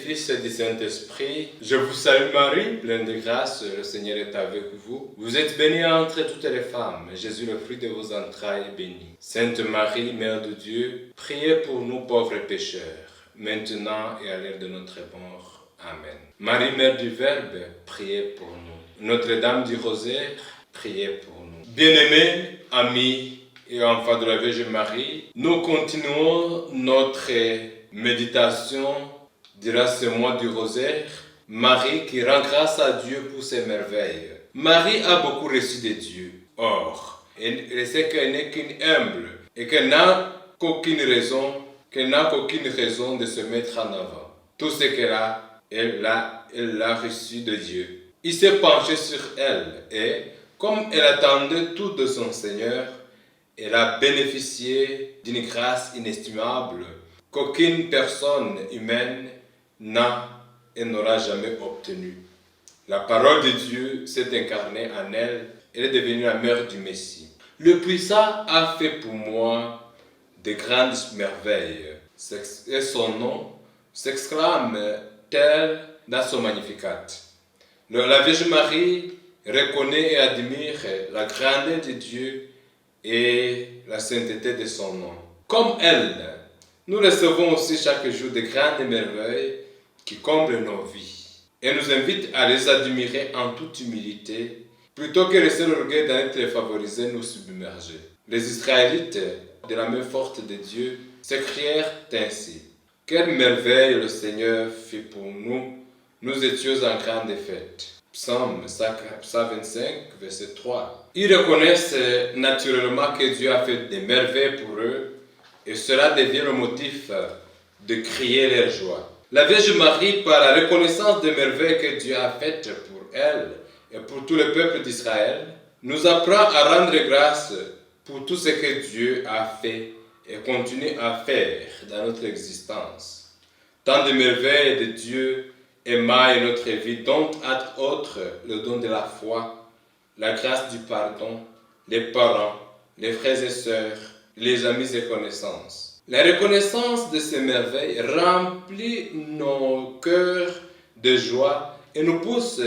Fils et du Saint-Esprit. Je vous salue Marie, pleine de grâce, le Seigneur est avec vous. Vous êtes bénie entre toutes les femmes, et Jésus, le fruit de vos entrailles, est béni. Sainte Marie, Mère de Dieu, priez pour nous pauvres pécheurs, maintenant et à l'heure de notre mort. Amen. Marie, Mère du Verbe, priez pour nous. Notre-Dame du Rosaire, priez pour nous. Bien-aimés, amis et enfants de la Vierge Marie, nous continuons notre méditation durant ce mois du Rosaire. Marie qui rend grâce à Dieu pour ses merveilles. Marie a beaucoup reçu de Dieu. Or, elle sait qu'elle n'est qu'une humble et qu'elle n'a qu'aucune raison de se mettre en avant. Tout ce qu'elle a, elle l'a reçu de Dieu. Il s'est penché sur elle et, comme elle attendait tout de son Seigneur, elle a bénéficié d'une grâce inestimable qu'aucune personne humaine n'a et n'aura jamais obtenue. La parole de Dieu s'est incarnée en elle, elle est devenue la mère du Messie. Le Puissant a fait pour moi de grandes merveilles, et son nom s'exclame tel dans son Magnificat. La Vierge Marie reconnaît et admire la grandeur de Dieu et la sainteté de son nom. Comme elle, nous recevons aussi chaque jour de grandes merveilles qui comblent nos vies et nous invitent à les admirer en toute humilité plutôt que laisser l'orgueil d'en être favorisé nous submerger. Les Israélites, de la main forte de Dieu, s'écrièrent ainsi: quelle merveille le Seigneur fit pour nous, nous étions en grande fête. Psaume 125, verset 3. Ils reconnaissent naturellement que Dieu a fait des merveilles pour eux et cela devient le motif de crier leur joie. La Vierge Marie, par la reconnaissance des merveilles que Dieu a faites pour elle et pour tout le peuple d'Israël, nous apprend à rendre grâce pour tout ce que Dieu a fait et continue à faire dans notre existence. Tant de merveilles de Dieu émaillent notre vie, dont entre autres le don de la foi, la grâce du pardon, les parents, les frères et sœurs, les amis et connaissances. La reconnaissance de ces merveilles remplit nos cœurs de joie et nous pousse,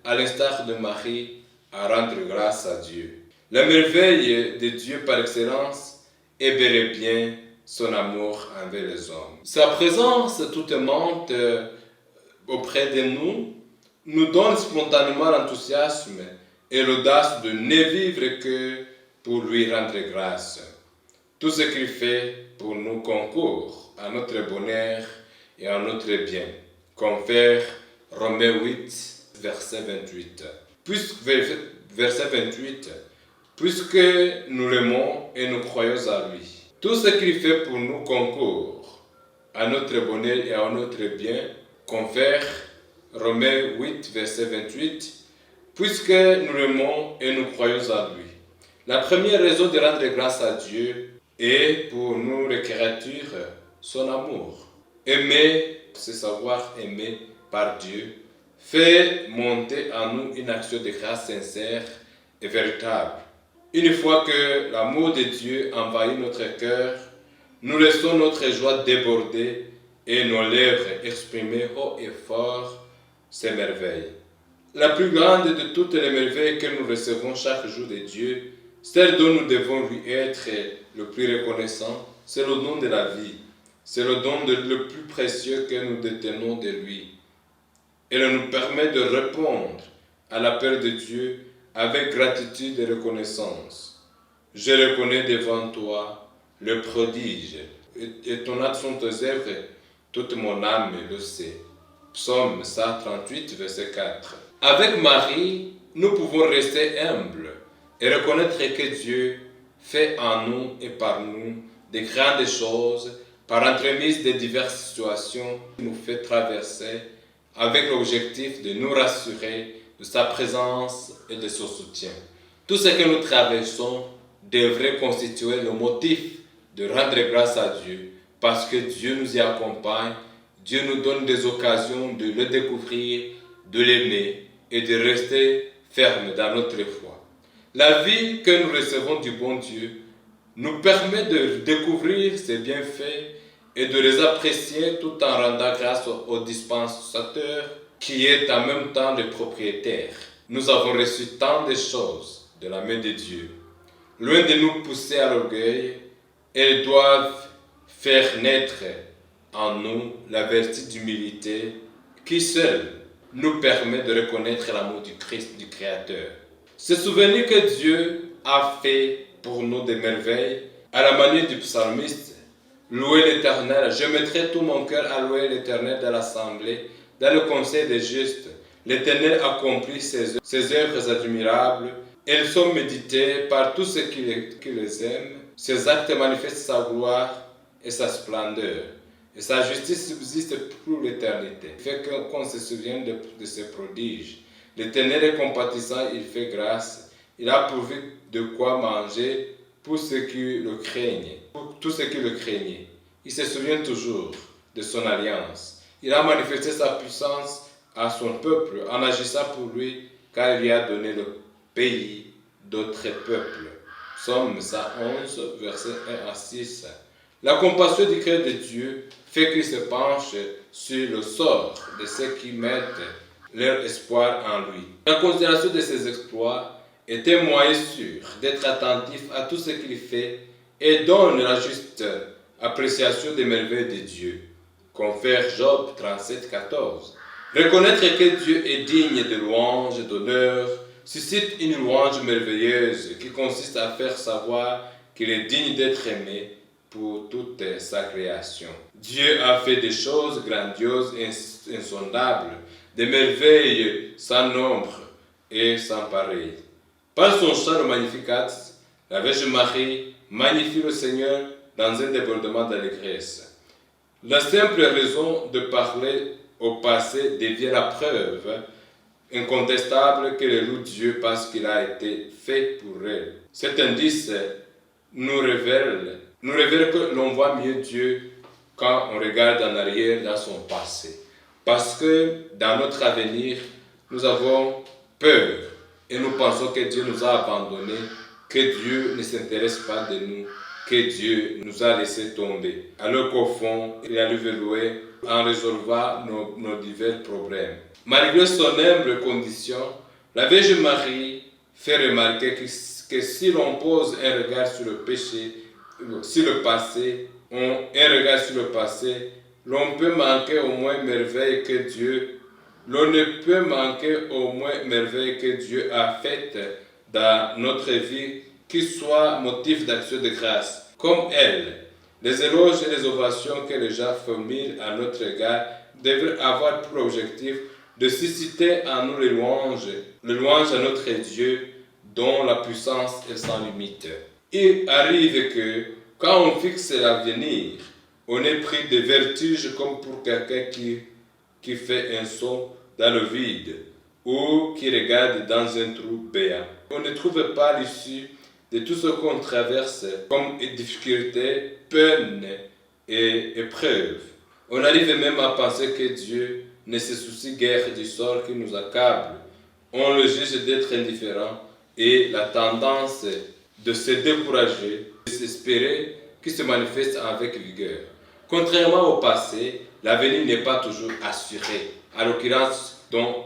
à l'instar de Marie, à rendre grâce à Dieu. La merveille de Dieu par excellence est bel et bien son amour envers les hommes. Sa présence toute aimante auprès de nous nous donne spontanément l'enthousiasme et l'audace de ne vivre que pour lui rendre grâce. Tout ce qu'il fait pour nous concourt à notre bonheur et à notre bien. Confère Romains 8, verset 28. Verset 28. Puisque nous l'aimons et nous croyons à lui. Tout ce qu'il fait pour nous concourt à notre bonheur et à notre bien. Confère Romains 8, verset 28. Puisque nous l'aimons et nous croyons à lui. La première raison de rendre grâce à Dieu est pour nous les créatures son amour. Aimer, c'est savoir aimer par Dieu, fait monter en nous une action de grâce sincère et véritable. Une fois que l'amour de Dieu envahit notre cœur, nous laissons notre joie déborder et nos lèvres exprimer haut et fort ses merveilles. La plus grande de toutes les merveilles que nous recevons chaque jour de Dieu, celle dont nous devons lui être le plus reconnaissant, c'est le don de la vie. C'est le don le plus précieux que nous détenons de lui. Elle nous permet de répondre à l'appel de Dieu avec gratitude et reconnaissance. Je reconnais devant toi le prodige et ton action tes œuvres, toute mon âme le sait. Psaume 138, verset 4. Avec Marie, nous pouvons rester humbles et reconnaître que Dieu fait en nous et par nous de grandes choses par l'entremise de diverses situations qui nous fait traverser avec l'objectif de nous rassurer de sa présence et de son soutien. Tout ce que nous traversons devrait constituer le motif de rendre grâce à Dieu parce que Dieu nous y accompagne, Dieu nous donne des occasions de le découvrir, de l'aimer et de rester ferme dans notre foi. La vie que nous recevons du bon Dieu nous permet de découvrir ses bienfaits et de les apprécier tout en rendant grâce au dispensateur qui est en même temps le propriétaire. Nous avons reçu tant de choses de la main de Dieu. Loin de nous pousser à l'orgueil, elles doivent faire naître en nous la vertu d'humilité qui seule nous permet de reconnaître l'amour du Christ, du Créateur. Se souvenir que Dieu a fait pour nous des merveilles, à la manière du psalmiste, louer l'Éternel. Je mettrai tout mon cœur à louer l'Éternel dans l'assemblée, dans le conseil des justes. L'Éternel accomplit ses œuvres admirables. Elles sont méditées par tous ceux qui les aiment. Ses actes manifestent sa gloire et sa splendeur. Et sa justice subsiste pour l'éternité. Il fait qu'on se souvienne de ses prodiges. L'Éternel est compatissant, il fait grâce. Il a pourvu de quoi manger pour ceux qui le craignent, pour tous ceux qui le craignaient. Il se souvient toujours de son alliance. Il a manifesté sa puissance à son peuple en agissant pour lui, car il lui a donné le pays d'autres peuples. Psaume 111, versets 1 à 6. La compassion du cœur de Dieu fait qu'il se penche sur le sort de ceux qui mettent leur espoir en lui. La considération de ses exploits est un moyen sûr d'être attentif à tout ce qu'il fait et donne la juste appréciation des merveilles de Dieu. Confère Job 37, 14. Reconnaître que Dieu est digne de louange et d'honneur suscite une louange merveilleuse qui consiste à faire savoir qu'il est digne d'être aimé pour toute sa création. Dieu a fait des choses grandioses et insondables, des merveilles sans nombre et sans pareil. Par son chant le Magnificat, la Vierge Marie magnifie le Seigneur dans un débordement d'allégresse. La simple raison de parler au passé devient la preuve incontestable qu'elle loue Dieu parce qu'il a été fait pour elle. Cet indice nous révèle que l'on voit mieux Dieu quand on regarde en arrière dans son passé. Parce que dans notre avenir, nous avons peur et nous pensons que Dieu nous a abandonnés, que Dieu ne s'intéresse pas de nous, que Dieu nous a laissé tomber. Alors qu'au fond, il a loué en résolvant nos divers problèmes. Malgré son humble condition, la Vierge Marie fait remarquer que si l'on pose un regard sur le péché, sur le passé, l'on peut manquer au moins merveille que Dieu, l'on ne peut manquer au moins merveille que Dieu a faites dans notre vie qui soit motif d'action de grâce. Comme elle, les éloges et les ovations que les gens formulent à notre égard devraient avoir pour objectif de susciter en nous les louanges à notre Dieu dont la puissance est sans limite. Il arrive que quand on fixe l'avenir, on est pris de vertige comme pour quelqu'un qui fait un saut dans le vide ou qui regarde dans un trou béant. On ne trouve pas l'issue de tout ce qu'on traverse comme difficultés, peines et épreuves. On arrive même à penser que Dieu ne se soucie guère du sort qui nous accable. On le juge d'être indifférent et la tendance de se décourager, de s'espérer qui se manifeste avec vigueur. Contrairement au passé, l'avenir n'est pas toujours assuré. À l'occurrence,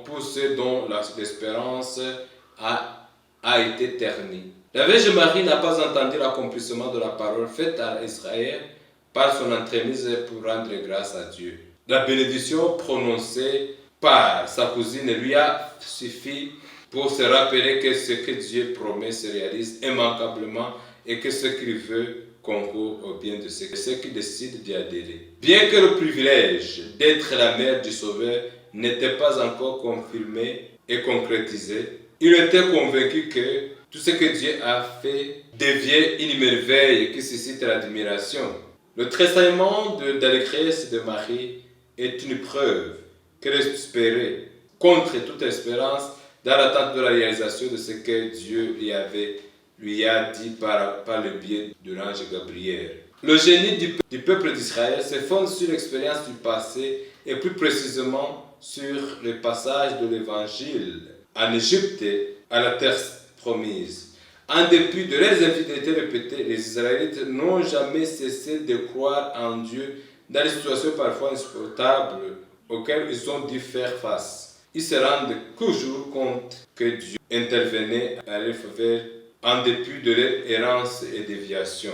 pour ceux dont l'espérance a été ternie. La Vierge Marie n'a pas entendu l'accomplissement de la parole faite à Israël par son entremise pour rendre grâce à Dieu. La bénédiction prononcée par sa cousine lui a suffi pour se rappeler que ce que Dieu promet se réalise immanquablement et que ce qu'il veut concourt au bien de ceux qui décident d'y adhérer. Bien que le privilège d'être la mère du Sauveur n'était pas encore confirmé et concrétisé, il était convaincu que tout ce que Dieu a fait devient une merveille qui suscite l'admiration. Le tressaillement d'allégresse de Marie est une preuve qu'elle espérait, contre toute espérance, dans l'attente de la réalisation de ce que Dieu lui a dit par le biais de l'ange Gabriel. Le génie du peuple d'Israël se fonde sur l'expérience du passé et plus précisément sur le passage de l'Évangile en Égypte à la terre promise. En dépit de leurs infidélités répétées, les Israélites n'ont jamais cessé de croire en Dieu dans des situations parfois insupportables auxquelles ils ont dû faire face. Ils se rendent toujours compte que Dieu intervenait à leur faveur en dépit de leur errance et déviation.